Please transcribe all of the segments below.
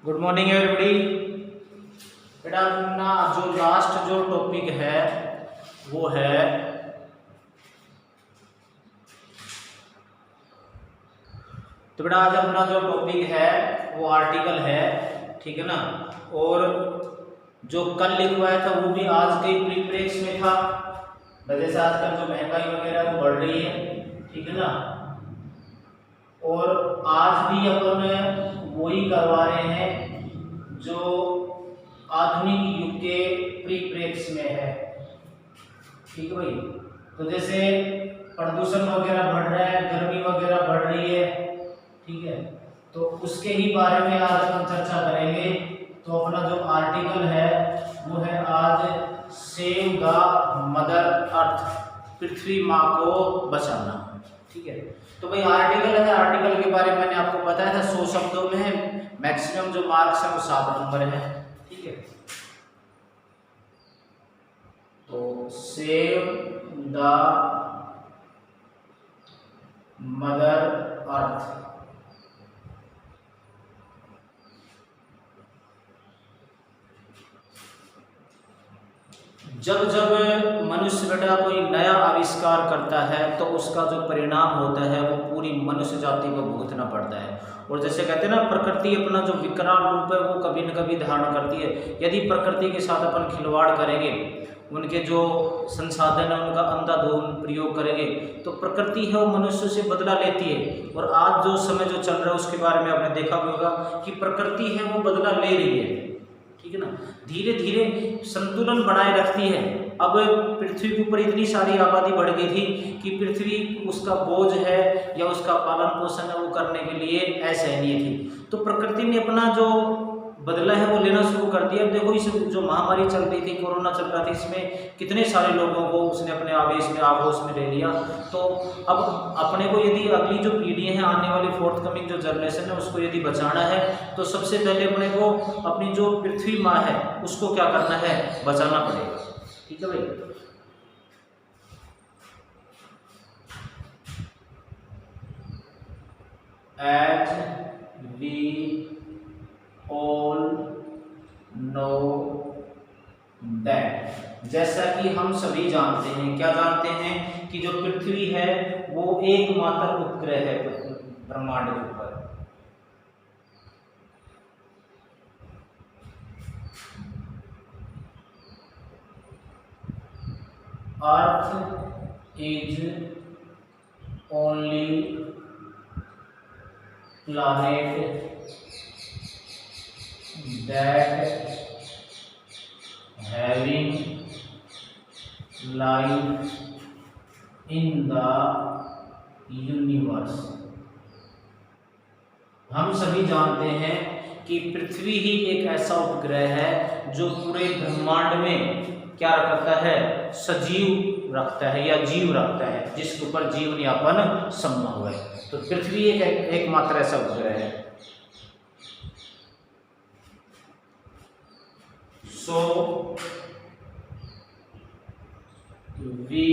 Good morning everybody. बेटा अपना जो लास्ट जो टॉपिक है वो है तो बेटा आज अपना जो टॉपिक है वो आर्टिकल है, ठीक है ना। और जो कल लिखवाया था वो भी आज के प्रीप्रेक्स में था। जैसे आजकल जो महंगाई वगैरह वो बढ़ रही है, ठीक है ना। और आज भी अपन वही करवा रहे हैं जो आधुनिक युग के परिप्रेक्ष्य में है, ठीक है भाई। तो जैसे प्रदूषण वगैरह बढ़ रहा है, गर्मी वगैरह बढ़ रही है, ठीक है। तो उसके ही बारे में आज अपन चर्चा करेंगे। तो अपना जो आर्टिकल है वो है आज सेव द मदर अर्थ, पृथ्वी माँ को बचाना, ठीक है। तो भाई आर्टिकल है, आर्टिकल के बारे में मैंने आपको बताया था 100 शब्दों में है, मैक्सिमम जो मार्क्स है वो 7 नंबर है, ठीक है। तो सेव द मदर अर्थ, जब जब मनुष्य बेटा कोई नया आविष्कार करता है तो उसका जो परिणाम होता है वो पूरी मनुष्य जाति को भुगतना पड़ता है। और जैसे कहते हैं ना, प्रकृति अपना जो विकराल रूप है वो कभी न कभी धारण करती है। यदि प्रकृति के साथ अपन खिलवाड़ करेंगे, उनके जो संसाधन है उनका अंधाधुंध प्रयोग करेंगे, तो प्रकृति है वो मनुष्य से बदला लेती है। और आज जो समय जो चल रहा है उसके बारे में आपने देखा भी होगा कि प्रकृति है वो बदला ले रही है, ठीक है ना। धीरे धीरे संतुलन बनाए रखती है। अब पृथ्वी के ऊपर इतनी सारी आबादी बढ़ गई थी कि पृथ्वी उसका बोझ है या उसका पालन पोषण है वो करने के लिए असहनीय थी। तो प्रकृति ने अपना जो बदला है वो लेना शुरू कर दिया। अब देखो इस जो महामारी चल रही थी, कोरोना चल रहा था, इसमें कितने सारे लोगों को उसने अपने आवेश में आगोश में ले लिया। तो अब अपने को यदि अगली जो पीढ़ी है, आने वाली फोर्थ कमिंग जो जनरेशन है, उसको यदि बचाना है तो सबसे पहले अपने को अपनी जो पृथ्वी माँ है उसको क्या करना है, बचाना पड़ेगा, ठीक है भाई। As we all know that, जैसा कि हम सभी जानते हैं, क्या जानते हैं कि जो पृथ्वी है वो एकमात्र उपग्रह है ब्रह्मांड के ऊपर। Earth is only planet that having life in the universe। हम सभी जानते हैं कि पृथ्वी ही एक ऐसा उपग्रह है जो पूरे ब्रह्मांड में क्या रखता है, सजीव रखता है या जीव रखता है, जिसके ऊपर जीवन यापन संभव है। तो पृथ्वी एकमात्र ऐसा उपग्रह है। So we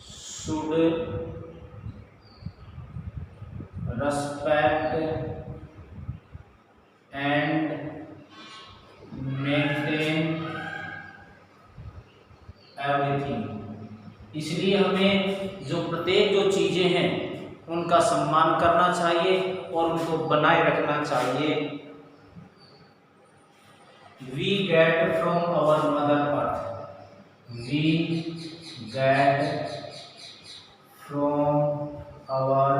should respect and maintain everything। इसलिए हमें जो प्रत्येक जो चीजें हैं उनका सम्मान करना चाहिए और उनको बनाए रखना चाहिए। We get from our mother earth, we get from our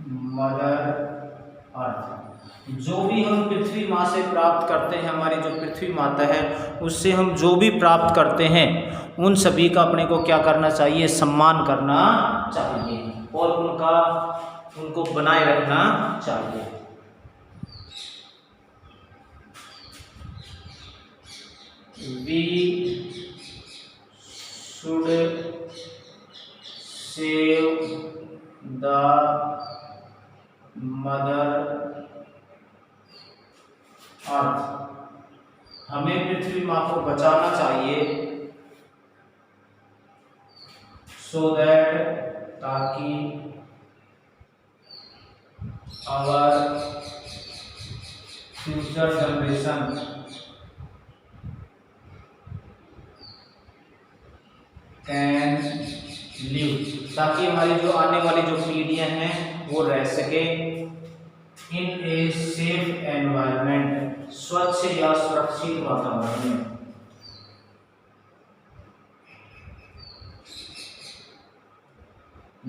mother earth. जो भी हम पृथ्वी माँ से प्राप्त करते हैं, हमारी जो पृथ्वी माता है उससे हम जो भी प्राप्त करते हैं उन सभी का अपने को क्या करना चाहिए, सम्मान करना चाहिए और उनको बनाए रखना चाहिए। We should save the mother earth, हमें पृथ्वी माँ को बचाना चाहिए। सो दैट, ताकि our future generation can live, ताकि हमारी जो आने वाली जो पीढ़ियां हैं वो रह सके इन ए सेफ एनवायरनमेंट, स्वच्छ या सुरक्षित वातावरण में।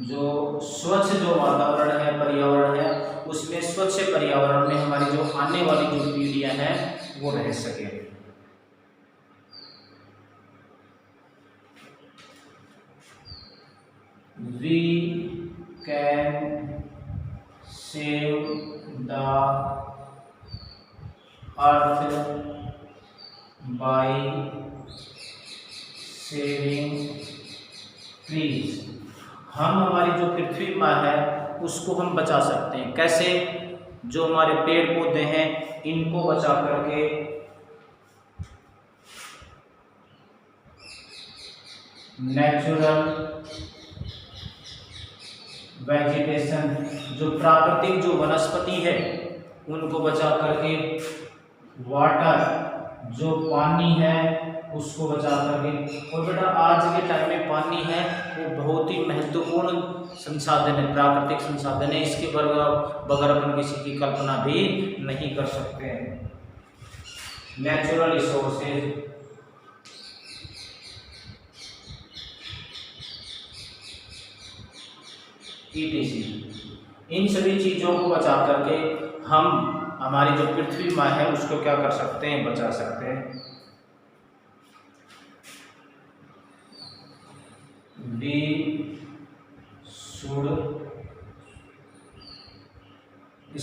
जो स्वच्छ जो वातावरण है, पर्यावरण है, उसमें स्वच्छ पर्यावरण में हमारी जो आने वाली जो पीढ़ियां हैं वो रह सके। We can save the earth by saving trees। हम हमारी जो पृथ्वी माँ है उसको हम बचा सकते हैं। कैसे? जो हमारे पेड़ पौधे हैं इनको बचा करके, नेचुरल वेजिटेशन, जो प्राकृतिक जो वनस्पति है उनको बचा करके, वाटर, जो पानी है उसको बचा करके। और बेटा आज के टाइम में पानी है वो बहुत ही महत्वपूर्ण संसाधन है, प्राकृतिक संसाधन है, इसके बगैर अपन किसी की कल्पना भी नहीं कर सकते हैं। नेचुरल रिसोर्सेज, ETC, इन सभी चीज़ों को बचा करके हम हमारी जो पृथ्वी माँ है उसको क्या कर सकते हैं? बचा सकते हैं। We should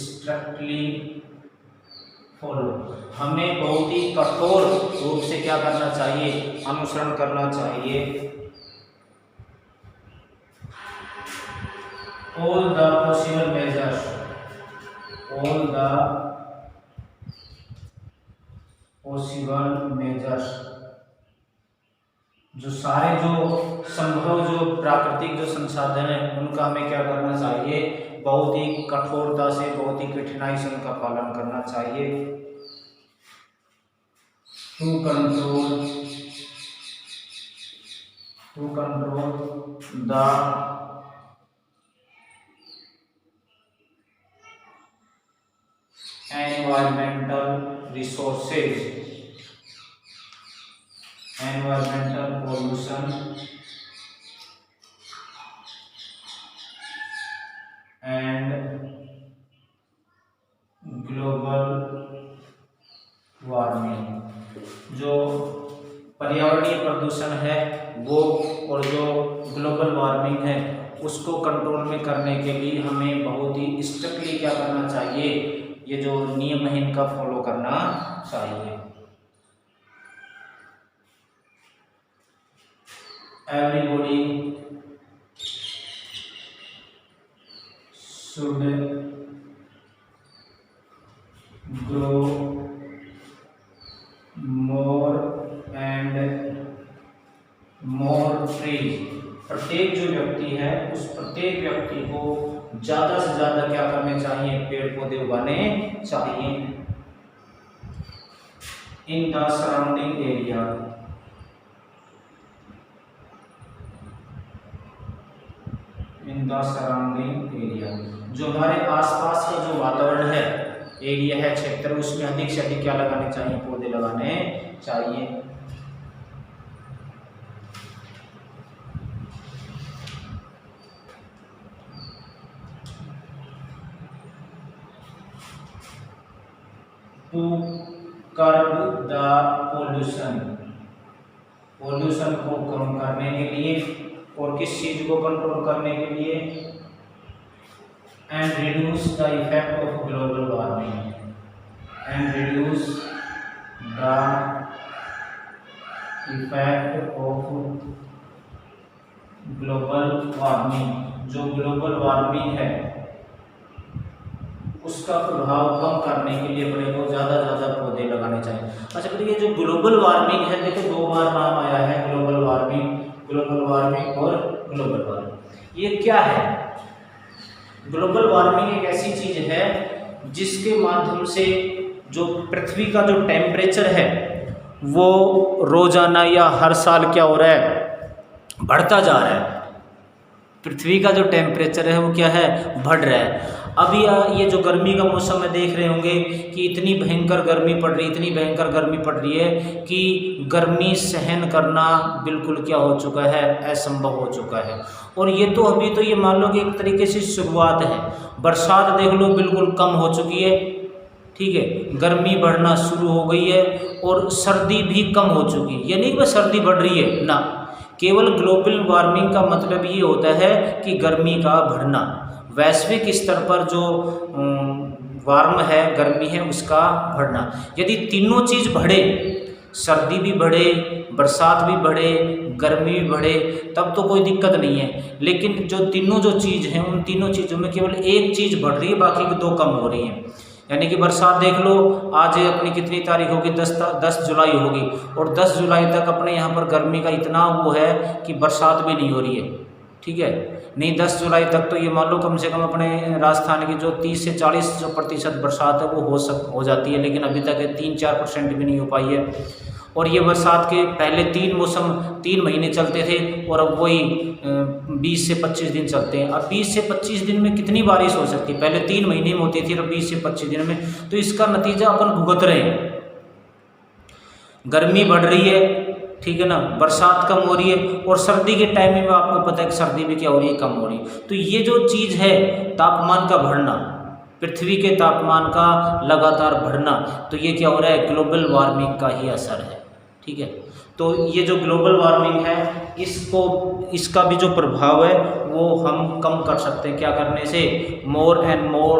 strictly follow, हमें बहुत ही कठोर रूप से क्या करना चाहिए? अनुसरण करना चाहिए। All the possible measures, all the possible measures, जो सारे जो संभव जो प्राकृतिक जो संसाधन है उनका हमें क्या करना चाहिए? बहुत ही कठोरता से, बहुत ही कठिनाई से उनका पालन करना चाहिए। To control the environmental resources, environmental pollution and global warming, जो पर्यावरणीय प्रदूषण है वो और जो ग्लोबल वार्मिंग है उसको कंट्रोल में करने के लिए हमें बहुत ही स्ट्रिक्टली क्या करना चाहिए? ये जो नियम है इनका फॉलो करना चाहिए। Everybody should grow more and more trees, प्रत्येक जो व्यक्ति है उस प्रत्येक व्यक्ति को ज्यादा से ज्यादा क्या करने चाहिए? पेड़ पौधे उगाने चाहिए। In the surrounding area, in the surrounding area, जो हमारे आसपास का जो वातावरण है, एरिया है, क्षेत्र, उसमें अधिक से अधिक क्या लगाने चाहिए? पौधे लगाने चाहिए। To curb the pollution, pollution को कम करने के लिए, और किस चीज को कंट्रोल करने के लिए? And reduce the effect of global warming, and reduce the effect of global warming, जो ग्लोबल वार्मिंग है उसका प्रभाव कम करने के लिए अपने को ज़्यादा ज़्यादा पौधे लगाने चाहिए। अच्छा बेटा, ये जो ग्लोबल वार्मिंग है, देखो दो बार नाम आया है, ग्लोबल वार्मिंग और ग्लोबल वार्मिंग। ये क्या है? ग्लोबल वार्मिंग एक ऐसी चीज है जिसके माध्यम से जो पृथ्वी का जो टेम्परेचर है वो रोजाना या हर साल क्या हो रहा है, बढ़ता जा रहा है। पृथ्वी का जो टेम्परेचर है वो क्या है, बढ़ रहा है। अभी ये जो गर्मी का मौसम में देख रहे होंगे कि इतनी भयंकर गर्मी पड़ रही, इतनी भयंकर गर्मी पड़ रही है कि गर्मी सहन करना बिल्कुल क्या हो चुका है, असंभव हो चुका है। और ये तो अभी तो ये मान लो कि एक तरीके से शुरुआत है। बरसात देख लो बिल्कुल कम हो चुकी है, ठीक है, गर्मी बढ़ना शुरू हो गई है और सर्दी भी कम हो चुकी है। यानी कि सर्दी बढ़ रही है ना, केवल ग्लोबल वार्मिंग का मतलब ये होता है कि गर्मी का बढ़ना, वैश्विक स्तर पर जो वार्म है, गर्मी है, उसका बढ़ना। यदि तीनों चीज़ बढ़े, सर्दी भी बढ़े, बरसात भी बढ़े, गर्मी भी बढ़े, तब तो कोई दिक्कत नहीं है। लेकिन जो तीनों जो चीज़ हैं उन तीनों चीज़ों में केवल एक चीज़ बढ़ रही है, बाकी की दो कम हो रही हैं। यानी कि बरसात देख लो, आज अपनी कितनी तारीख होगी, 10 जुलाई होगी, और 10 जुलाई तक अपने यहाँ पर गर्मी का इतना वो है कि बरसात भी नहीं हो रही है, ठीक है। नहीं, 10 जुलाई तक तो ये मान लो कम से कम अपने राजस्थान की जो 30 से 40% बरसात है वो हो जाती है, लेकिन अभी तक 3-4% भी नहीं हो पाई है। और ये बरसात के पहले 3 महीने चलते थे और अब वही 20 से 25 दिन चलते हैं। अब 20 से 25 दिन में कितनी बारिश हो सकती है, पहले 3 महीने में होती थी, अब 20 से 25 दिन में। तो इसका नतीजा अपन भुगत रहे हैं। गर्मी बढ़ रही है, ठीक है ना, बरसात कम हो रही है, और सर्दी के टाइम में आपको पता है कि सर्दी भी क्या हो रही है, कम हो रही है। तो ये जो चीज़ है, तापमान का बढ़ना, पृथ्वी के तापमान का लगातार बढ़ना, तो ये क्या हो रहा है, ग्लोबल वार्मिंग का ही असर है, ठीक है। तो ये जो ग्लोबल वार्मिंग है, इसका भी जो प्रभाव है वो हम कम कर सकते हैं। क्या करने से, मोर एंड मोर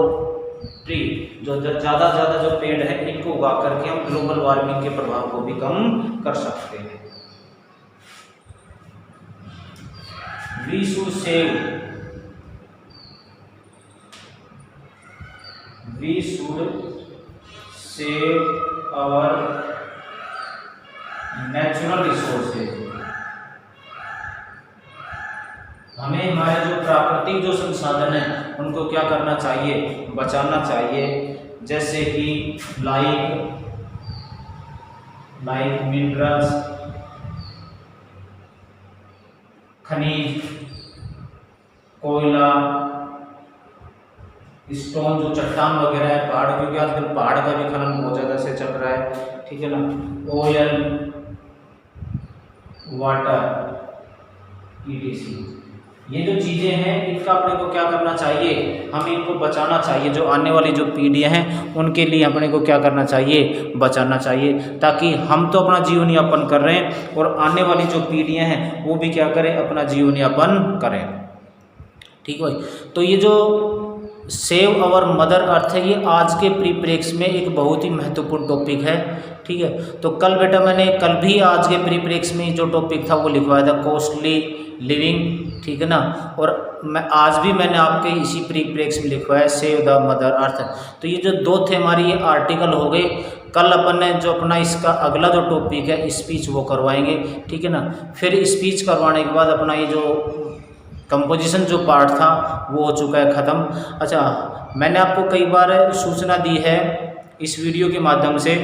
ट्री, जो ज़्यादा से ज़्यादा जो पेड़ है इनको उगा करके हम ग्लोबल वार्मिंग के प्रभाव को भी कम कर सकते हैं। We should save our natural resources। हमें हमारे जो प्राकृतिक जो संसाधन है उनको क्या करना चाहिए, बचाना चाहिए। जैसे कि लाइक मिनरल्स, खनिज, कोयला, स्टोन, जो चट्टान वगैरह है, पहाड़, क्योंकि आजकल पहाड़ का भी खनन बहुत ज़्यादा से चल रहा है, ठीक है ना, ऑयल, वाटर, ETC, ये जो चीज़ें हैं इनका अपने को क्या करना चाहिए, हमें इनको बचाना चाहिए। जो आने वाली जो पीढ़ियाँ हैं उनके लिए अपने को क्या करना चाहिए, बचाना चाहिए, ताकि हम तो अपना जीवन यापन कर रहे हैं और आने वाली जो पीढ़ियाँ हैं वो भी क्या करें, अपना जीवन यापन करें, ठीक है। तो ये जो सेव अवर मदर अर्थ है, ये आज के परिप्रेक्ष्य में एक बहुत ही महत्वपूर्ण टॉपिक है, ठीक है। तो कल बेटा मैंने कल भी आज के परिप्रेक्ष्य में जो टॉपिक था वो लिखवाया था, कॉस्टली लिविंग, ठीक है ना, और आज भी मैंने आपके इसी परिप्रेक्ष्य में लिखवाया सेव द मदर अर्थ। तो ये जो दो थे हमारी ये आर्टिकल हो गए। कल अपन ने जो अपना इसका अगला जो टॉपिक है स्पीच वो करवाएंगे, ठीक है ना। फिर स्पीच करवाने के बाद अपना ये जो कंपोजिशन जो पार्ट था वो हो चुका है ख़त्म। अच्छा, मैंने आपको कई बार सूचना दी है इस वीडियो के माध्यम से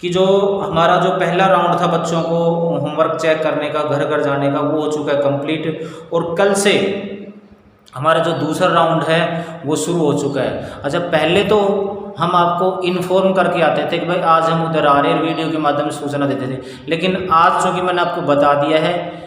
कि जो हमारा जो पहला राउंड था बच्चों को होमवर्क चेक करने का, घर घर जाने का, वो हो चुका है कंप्लीट, और कल से हमारा जो दूसरा राउंड है वो शुरू हो चुका है। अच्छा, पहले तो हम आपको इन्फॉर्म करके आते थे कि भाई आज हम उधर आ रहे हैं, वीडियो के माध्यम से सूचना देते थे, लेकिन आज चूँकि मैंने आपको बता दिया है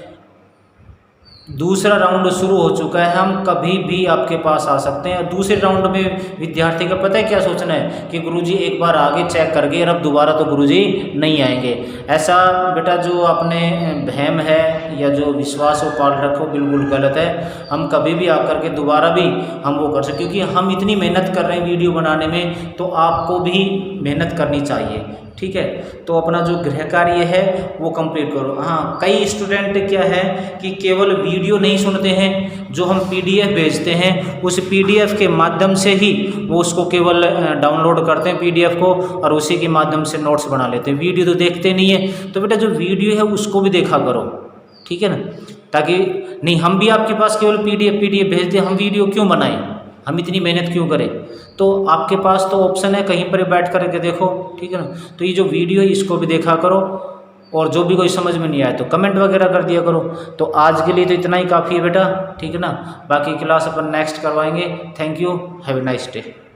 दूसरा राउंड शुरू हो चुका है, हम कभी भी आपके पास आ सकते हैं। दूसरे राउंड में विद्यार्थी का पता है क्या सोचना है कि गुरुजी एक बार आगे चेक कर गए और अब दोबारा तो गुरुजी नहीं आएंगे। ऐसा बेटा जो आपने वहम है या जो विश्वास वो पाल रखो बिल्कुल गलत है। हम कभी भी आकर के दोबारा भी हम वो कर सकते, क्योंकि हम इतनी मेहनत कर रहे हैं वीडियो बनाने में, तो आपको भी मेहनत करनी चाहिए, ठीक है। तो अपना जो गृह कार्य है वो कंप्लीट करो। हाँ, कई स्टूडेंट क्या है कि केवल वीडियो नहीं सुनते हैं, जो हम PDF भेजते हैं उस PDF के माध्यम से ही वो उसको केवल डाउनलोड करते हैं PDF को, और उसी के माध्यम से नोट्स बना लेते हैं, वीडियो तो देखते नहीं है। तो बेटा जो वीडियो है उसको भी देखा करो, ठीक है ना। ताकि नहीं हम भी आपके पास केवल पीडीएफ भेज दें, हम वीडियो क्यों बनाएं, हम इतनी मेहनत क्यों करें। तो आपके पास तो ऑप्शन है कहीं पर बैठ करके देखो, ठीक है ना। तो ये जो वीडियो है इसको भी देखा करो, और जो भी कोई समझ में नहीं आए तो कमेंट वगैरह कर दिया करो। तो आज के लिए तो इतना ही काफ़ी है बेटा, ठीक है ना। बाकी क्लास अपन नेक्स्ट करवाएंगे। Thank you, have a nice day.